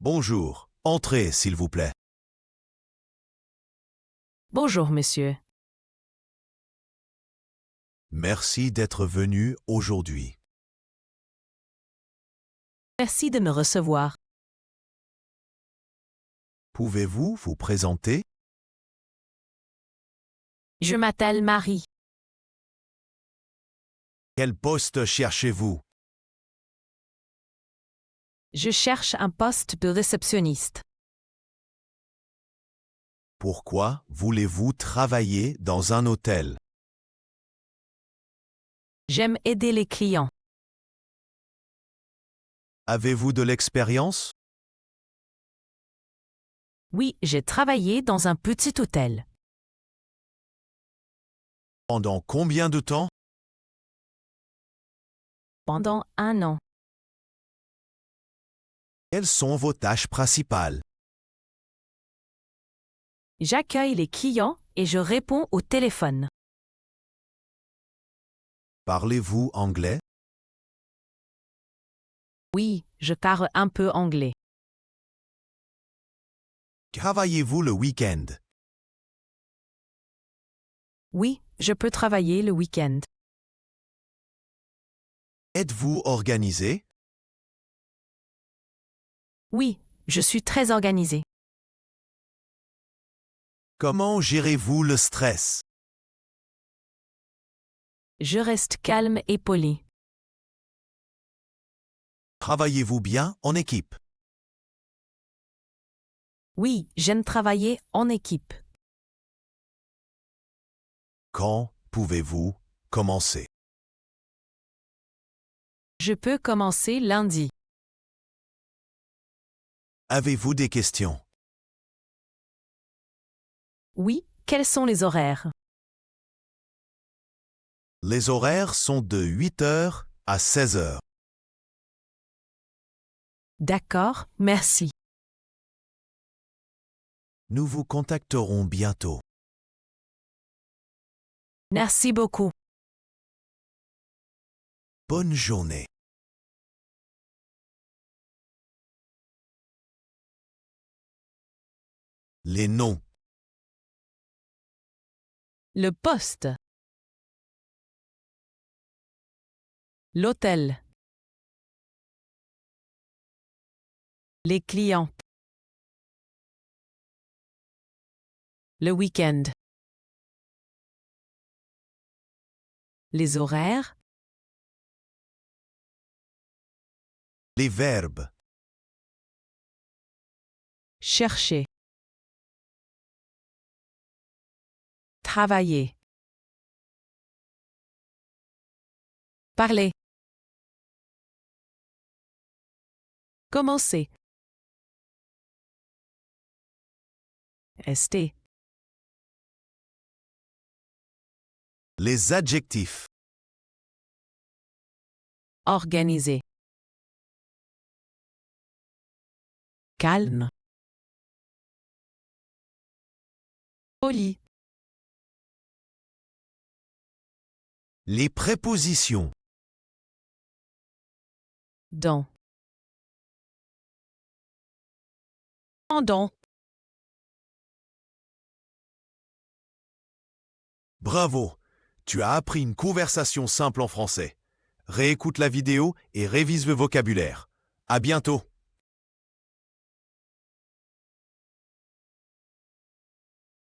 Bonjour. Entrez, s'il vous plaît. Bonjour, monsieur. Merci d'être venu aujourd'hui. Merci de me recevoir. Pouvez-vous vous présenter? Je m'appelle Marie. Quel poste cherchez-vous? Je cherche un poste de réceptionniste. Pourquoi voulez-vous travailler dans un hôtel? J'aime aider les clients. Avez-vous de l'expérience? Oui, j'ai travaillé dans un petit hôtel. Pendant combien de temps? Pendant 1 an. Quelles sont vos tâches principales? J'accueille les clients et je réponds au téléphone. Parlez-vous anglais? Oui, je parle un peu anglais. Travaillez-vous le week-end? Oui, je peux travailler le week-end. Êtes-vous organisé? Oui, je suis très organisée. Comment gérez-vous le stress? Je reste calme et poli. Travaillez-vous bien en équipe? Oui, j'aime travailler en équipe. Quand pouvez-vous commencer? Je peux commencer lundi. Avez-vous des questions? Oui, quels sont les horaires? Les horaires sont de 8 heures à 16 heures. D'accord, merci. Nous vous contacterons bientôt. Merci beaucoup. Bonne journée. Les noms. Le poste. L'hôtel. Les clients. Le week-end. Les horaires. Les verbes. Chercher. Travailler. Parler. Commencer. Rester. Les adjectifs. Organiser. Calme. Poli. Les prépositions. Dans. Pendant. Bravo! Tu as appris une conversation simple en français. Réécoute la vidéo et révise le vocabulaire. À bientôt!